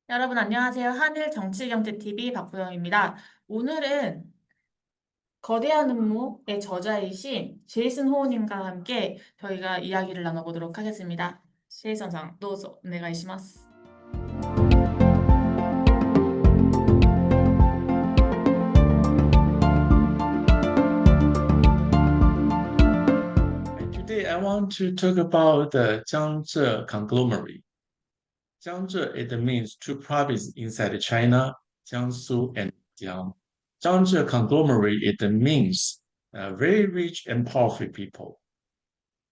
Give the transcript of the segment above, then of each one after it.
여러분 안녕하세요. 한일 정치경제TV 박보영입니다. 오늘은 거대한 음모의 저자이신 제이슨 호우님과 함께 저희가 이야기를 나눠보도록 하겠습니다. 제이슨さん、どうぞお願いします。Today, I want to talk about the Jiangze conglomerate. Jiangze, it means two provinces inside China, Jiangsu and Jiang. Jiangze conglomerate, it means very rich and powerful people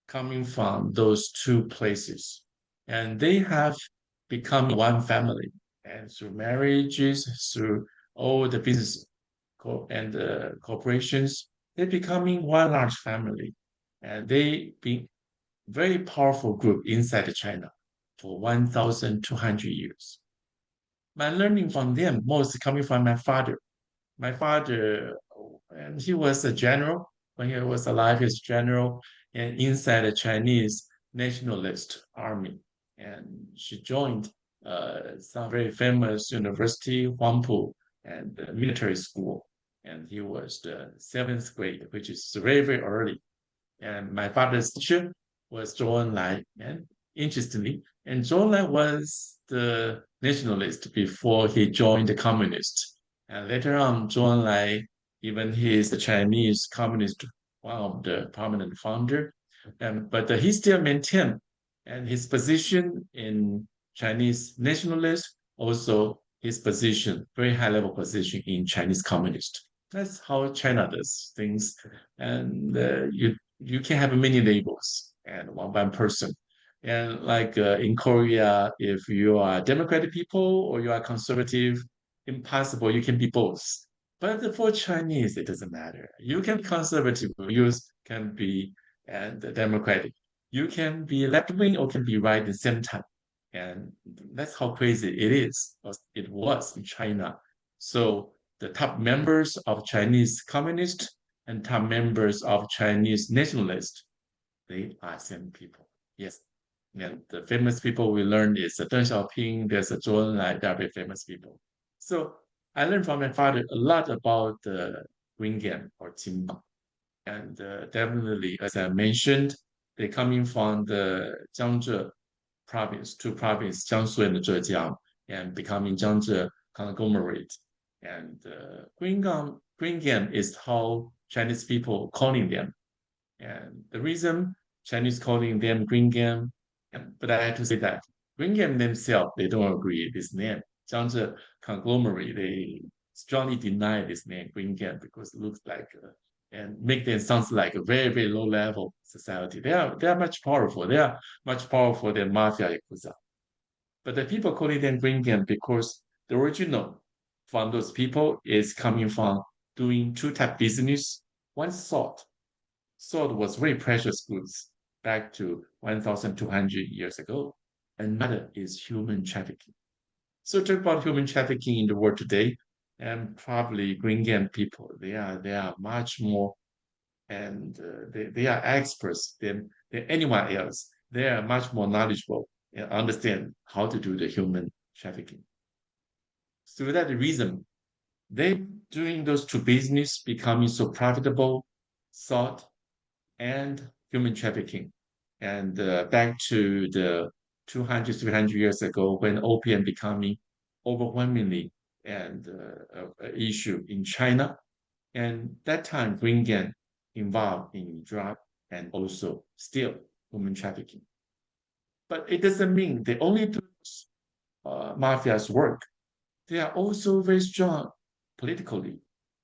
coming from those two places. And they have become one family. And through marriages, through all the business and corporations, they're becoming one large family. And they be very powerful group inside China for 1,200 years. My learning from them most coming from my father. My father, and he was a general when he was alive. He was general and inside the Chinese nationalist army, and she joined some very famous university, Huangpu, and the military school. And he was the seventh grade, which is very very early. And my father's teacher was Zhou Enlai. And interestingly, and Zhou Enlai was the nationalist before he joined the communist. And later on, Zhou Enlai, even he is the Chinese communist, one of the prominent founder. But he still maintained and his position in Chinese nationalist, also his position, very high level position in Chinese communist. That's how China does things. And you can have many labels and one person. And like in Korea, if you are democratic people or you are conservative, impossible, you can be both. But for Chinese, it doesn't matter. You can be conservative, you can be and democratic. You can be left wing or can be right at the same time. And that's how crazy it is. It was in China. So the top members of Chinese communist and top members of Chinese nationalists, they are same people. Yes. And the famous people we learned is Deng Xiaoping, there's a Zhou Enlai, they are very famous people. So I learned from my father a lot about the Green Game or Qingbang. And definitely, as I mentioned, they coming from the Jiangzhou province, two provinces, Jiangsu and Zhejiang, and becoming Jiangzhou conglomerate. And Green Game is how Chinese people calling them. And the reason Chinese calling them Green Game, but I have to say that Green Game themselves, they don't agree with this name. Jiangzhou conglomerate, they strongly deny this name, Green Game, because it looks like and make them sounds like a very, very low level society. They are much powerful. They are much powerful than mafia yakuza. But the people calling them Green Game because the original from those people is coming from doing two type business. One salt. Salt was very precious goods back to 1,200 years ago. Another is human trafficking. So talk about human trafficking in the world today, and probably Green Game people, they are much more, and they are experts than anyone else. They are much more knowledgeable and understand how to do the human trafficking. So that reason, they doing those two business becoming so profitable, salt and human trafficking. And back to the 200, 300 years ago when opium becoming overwhelmingly and issue in China. And that time, Green Gang involved in drug and also still human trafficking. But it doesn't mean they only do mafia's work. They are also very strong politically.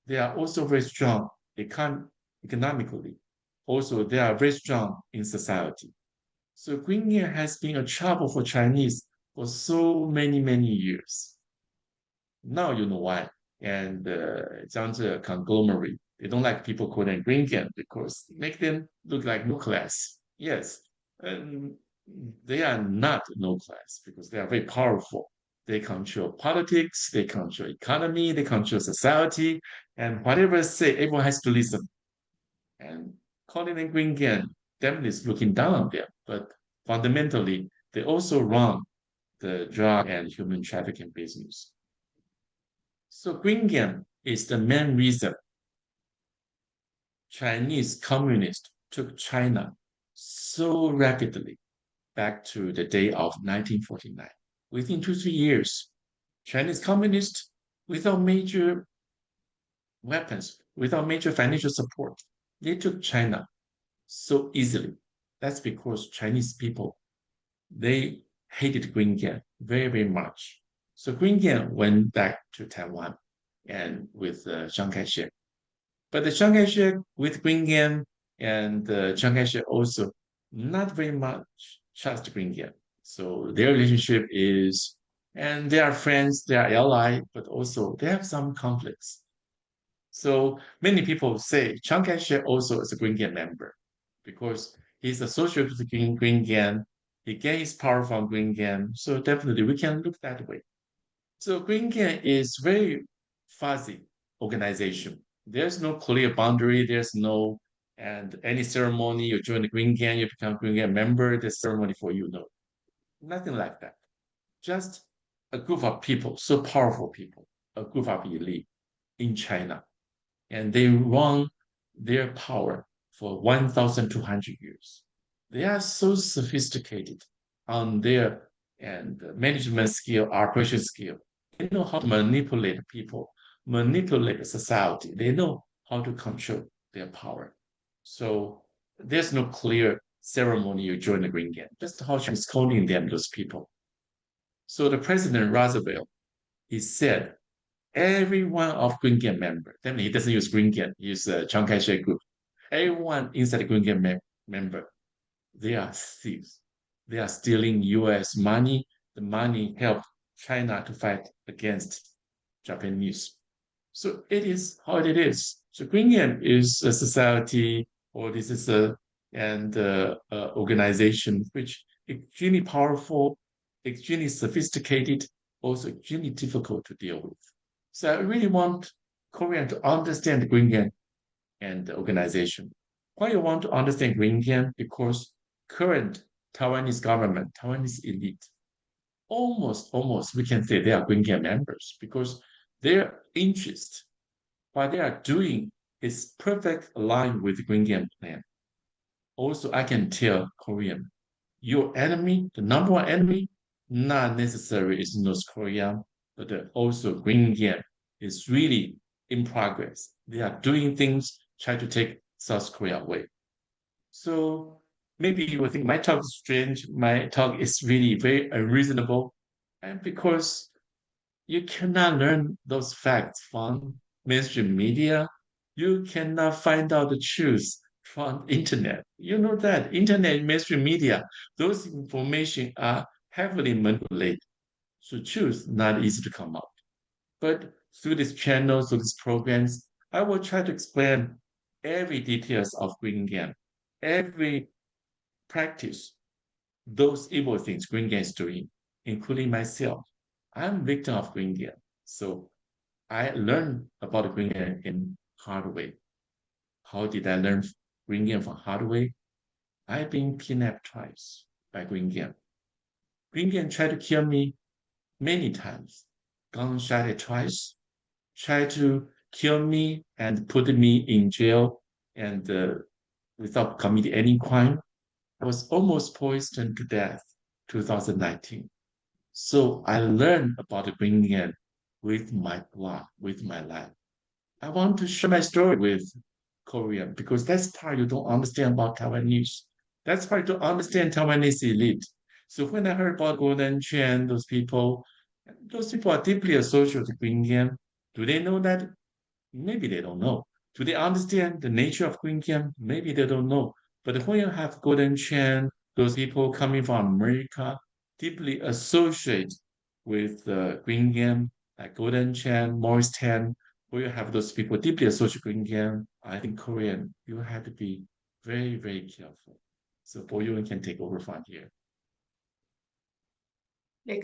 They are also very strong economically. Also, they are very strong in society. So Green Gang has been a trouble for Chinese for so many, many years. Now you know why. And Jiangze conglomerate, they don't like people call them Green Gang because make them look like no class. Yes, they are not no class because they are very powerful. They control politics, they control economy, they control society, and whatever I say, everyone has to listen. And calling them Green Gang definitely is looking down on them, but fundamentally, they also run the drug and human trafficking business. So Green Gang is the main reason Chinese communists took China so rapidly back to the day of 1949. Within 2-3 years, Chinese communists, without major weapons, without major financial support, they took China so easily. That's because Chinese people, they hated Green Gang very, very much. So Green Gang went back to Taiwan and with Chiang Kai-shek. But the Chiang Kai-shek with Green Gang and Chiang Kai-shek also not very much trust Green Gang. So their relationship is, and they are friends, they are allies, but also they have some conflicts. So many people say Chiang Kai-shek also is a Green Gang member because he's associated with the Green Gang. He gains power from Green Gang. So definitely we can look that way. So Green Gang is very fuzzy organization. There's no clear boundary. There's no and any ceremony you join the Green Gang, you become Green Gang member. The ceremony for you, no, nothing like that. Just a group of people, so powerful people, a group of elite in China, and they run their power for 1,200 years. They are so sophisticated on their and management skill, operation skill. They know how to manipulate people, manipulate society. They know how to control their power. So there's no clear ceremony you join the Green Gang. Just how she's calling them, those people. So the President Roosevelt, he said, every one of Green Gang member, then he doesn't use Green Gang, he uses Chiang Kai-shek group. Everyone inside the Green Gang member, they are thieves. They are stealing U.S. money. The money helped China to fight against Japanese. So it is how it is. So Green Gang is a society, or this is a organization which extremely powerful, extremely sophisticated, also extremely difficult to deal with. So I really want Korean to understand the Green Gang and the organization. Why you want to understand Green Gang? Because current Taiwanese government, Taiwanese elite, almost we can say they are Green Gang members because their interest, what they are doing is perfect aligned with the Green Gang plan. Also, I can tell Korean, your enemy, the number one enemy, not necessarily is North Korea, but also Green Gang is really in progress. They are doing things, try to take South Korea away. So maybe you will think my talk is strange. My talk is really very unreasonable. And because you cannot learn those facts from mainstream media, you cannot find out the truth from internet. You know that internet, mainstream media, those information are heavily manipulated. So truth not easy to come out. But through this channel, through these programs, I will try to explain every details of Green Gang, every practice, those evil things Green Gang is doing, including myself. I'm victim of Green Gang. So I learned about Green Gang in hard way. How did I learn Green Gang from hard way? I've been kidnapped twice by Green Gang. Green Gang tried to kill me many times. Gunshot twice, tried to kill me and put me in jail and without committing any crime. I was almost poisoned to death 2019. So I learned about the Green Gang with my blood, with my life. I want to share my story with Korean because that's part you don't understand about Taiwanese. That's part you don't understand Taiwanese elite. So when I heard about Golden Chen, those people are deeply associated with Green Gang. Do they know that? Maybe they don't know. Do they understand the nature of Green Gang? Maybe they don't know. But when you have Golden Chen, those people coming from America, deeply associated with Green Gang, like Golden Chen, Morris Tan, where you have those people deeply associated with Green Gang, I think Korean, you have to be very, very careful. So Boyoon can take over from here. 네,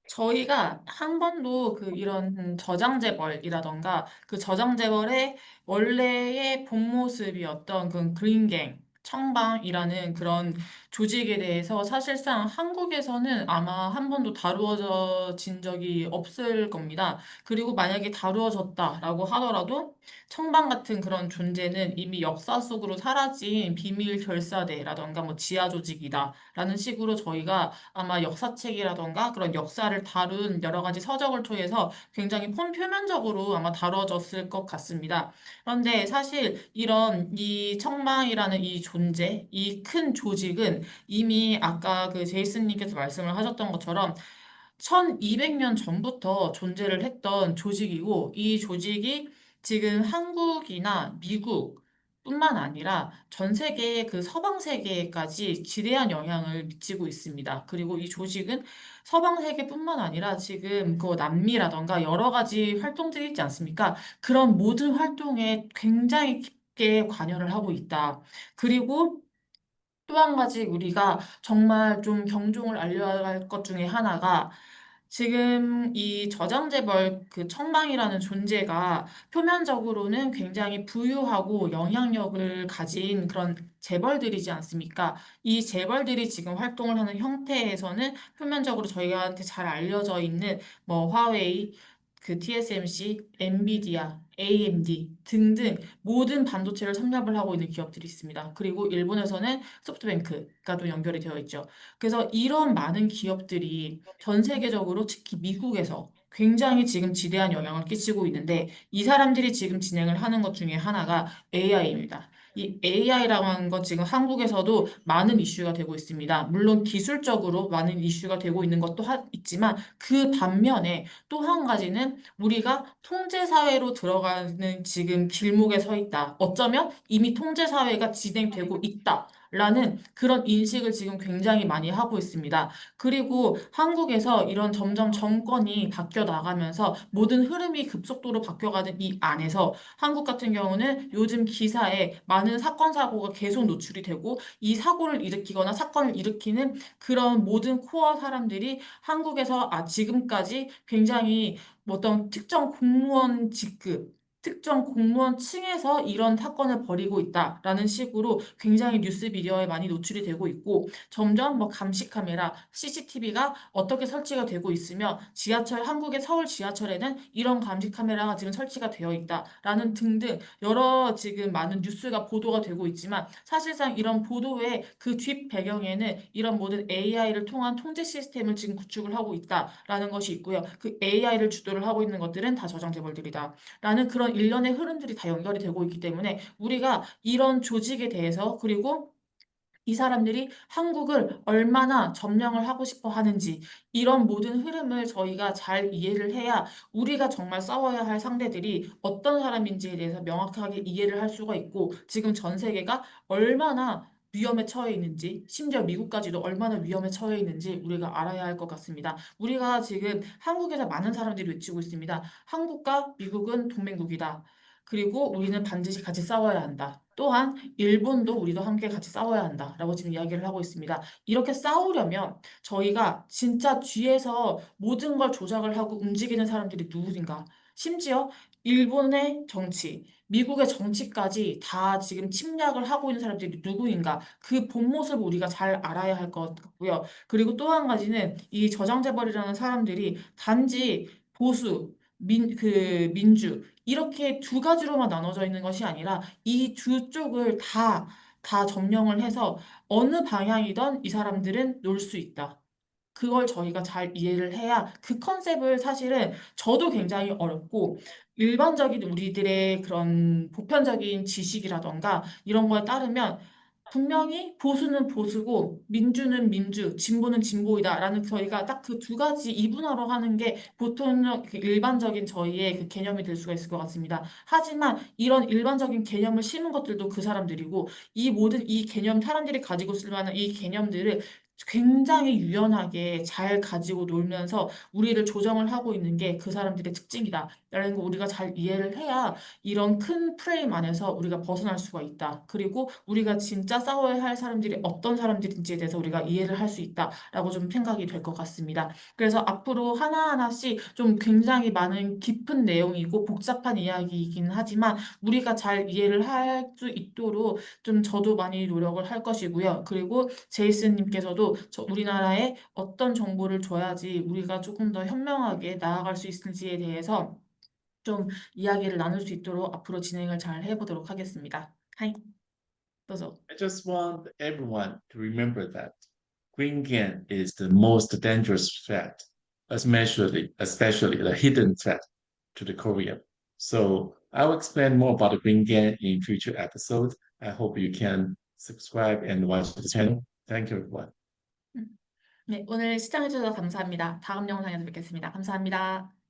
저희가 한 번도 이런 저장재벌이라던가 저장재벌의 원래의 본 모습이었던 그린갱, 청방이라는 그런 조직에 대해서 사실상 한국에서는 아마 한 번도 다루어진 적이 없을 겁니다. 그리고 만약에 다루어졌다라고 하더라도 청방 같은 그런 존재는 이미 역사 속으로 사라진 비밀 결사대라던가 뭐 지하 조직이다라는 식으로 저희가 아마 역사책이라던가 그런 역사를 다룬 여러 가지 서적을 통해서 굉장히 표면적으로 아마 다뤄졌을 것 같습니다. 그런데 사실 이런 이 청망이라는 이 존재, 이 큰 조직은 이미 아까 그 제이슨님께서 말씀을 하셨던 것처럼 1200년 전부터 존재를 했던 조직이고 이 조직이 지금 한국이나 미국 뿐만 아니라 전 세계 그 서방 세계까지 지대한 영향을 미치고 있습니다. 그리고 이 조직은 서방 세계뿐만 아니라 지금 그 남미라던가 여러 가지 활동들이 있지 않습니까? 그런 모든 활동에 굉장히 깊게 관여를 하고 있다. 그리고 또 한 가지 우리가 정말 좀 경종을 알려야 할 것 중에 하나가 지금 이 저장재벌 그 청망이라는 존재가 표면적으로는 굉장히 부유하고 영향력을 가진 그런 재벌들이지 않습니까? 이 재벌들이 지금 활동을 하는 형태에서는 표면적으로 저희한테 잘 알려져 있는 뭐 화웨이, 그 TSMC, 엔비디아, AMD 등등 모든 반도체를 섭렵을 하고 있는 기업들이 있습니다. 그리고 일본에서는 소프트뱅크가 또 연결이 되어 있죠. 그래서 이런 많은 기업들이 전 세계적으로 특히 미국에서 굉장히 지금 지대한 영향을 끼치고 있는데 이 사람들이 지금 진행을 하는 것 중에 하나가 AI입니다. 이 AI라고 하는 것 지금 한국에서도 많은 이슈가 되고 있습니다. 물론 기술적으로 많은 이슈가 되고 있는 것도 있지만 그 반면에 또 한 가지는 우리가 통제사회로 들어가는 지금 길목에 서 있다. 어쩌면 이미 통제사회가 진행되고 있다. 라는 그런 인식을 지금 굉장히 많이 하고 있습니다. 그리고 한국에서 이런 점점 정권이 바뀌어 나가면서 모든 흐름이 급속도로 바뀌어가는 이 안에서 한국 같은 경우는 요즘 기사에 많은 사건, 사고가 계속 노출이 되고 이 사고를 일으키거나 사건을 일으키는 그런 모든 코어 사람들이 한국에서 지금까지 굉장히 어떤 특정 공무원 직급 특정 공무원 층에서 이런 사건을 벌이고 있다라는 식으로 굉장히 뉴스 미디어에 많이 노출이 되고 있고 점점 뭐 감시 카메라, CCTV가 어떻게 설치가 되고 있으며 지하철, 한국의 서울 지하철에는 이런 감시 카메라가 지금 설치가 되어 있다라는 등등 여러 지금 많은 뉴스가 보도가 되고 있지만 사실상 이런 보도의 그 뒷 배경에는 이런 모든 AI를 통한 통제 시스템을 지금 구축을 하고 있다라는 것이 있고요. 그 AI를 주도를 하고 있는 것들은 다 저장재벌들이다. 라는 그런 일련의 흐름들이 다 연결이 되고 있기 때문에 우리가 이런 조직에 대해서 그리고 이 사람들이 한국을 얼마나 점령을 하고 싶어 하는지 이런 모든 흐름을 저희가 잘 이해를 해야 우리가 정말 싸워야 할 상대들이 어떤 사람인지에 대해서 명확하게 이해를 할 수가 있고 지금 전 세계가 얼마나 위험에 처해 있는지, 심지어 미국까지도 얼마나 위험에 처해 있는지 우리가 알아야 할 것 같습니다. 우리가 지금 한국에서 많은 사람들이 외치고 있습니다. 한국과 미국은 동맹국이다. 그리고 우리는 반드시 같이 싸워야 한다. 또한 일본도 우리도 함께 같이 싸워야 한다라고 지금 이야기를 하고 있습니다. 이렇게 싸우려면 저희가 진짜 뒤에서 모든 걸 조작을 하고 움직이는 사람들이 누구인가? 심지어 일본의 정치, 미국의 정치까지 다 지금 침략을 하고 있는 사람들이 누구인가? 그 본 모습을 우리가 잘 알아야 할 것 같고요. 그리고 또 한 가지는 이 저장재벌이라는 사람들이 단지 보수, 민주, 이렇게 두 가지로만 나눠져 있는 것이 아니라 이 두 쪽을 다 점령을 해서 어느 방향이든 이 사람들은 놀 수 있다. 그걸 저희가 잘 이해를 해야 그 컨셉을 사실은 저도 굉장히 어렵고 일반적인 우리들의 그런 보편적인 지식이라던가 이런 거에 따르면 분명히 보수는 보수고 민주는 민주, 진보는 진보이다라는 저희가 딱 그 두 가지 이분화로 하는 게 보통 그 일반적인 저희의 그 개념이 될 수가 있을 것 같습니다. 하지만 이런 일반적인 개념을 심은 것들도 그 사람들이고 이 모든 이 개념 사람들이 가지고 쓸 만한 이 개념들을 굉장히 유연하게 잘 가지고 놀면서 우리를 조정을 하고 있는 게 그 사람들의 특징이다. 라는 거 우리가 잘 이해를 해야 이런 큰 프레임 안에서 우리가 벗어날 수가 있다. 그리고 우리가 진짜 싸워야 할 사람들이 어떤 사람들인지에 대해서 우리가 이해를 할 수 있다라고 좀 생각이 될 것 같습니다. 그래서 앞으로 하나하나씩 좀 굉장히 많은 깊은 내용이고 복잡한 이야기이긴 하지만 우리가 잘 이해를 할 수 있도록 좀 저도 많이 노력을 할 것이고요. 그리고 제이슨님께서도 우리나라에 어떤 정보를 줘야지 우리가 조금 더 현명하게 나아갈 수 있을지에 대해서 좀 이야기를 나눌 수 있도록 앞으로 진행을 잘 해보도록 하겠습니다. 하이, 도저. I just want everyone to remember that green gang is the most dangerous threat, especially the hidden threat to the Korea. So I will explain more about the green gang in future episodes. I hope you can subscribe and watch the channel. Thank you, everyone. 네, 오늘 시청해주셔서 감사합니다. 다음 영상에서 뵙겠습니다. 감사합니다.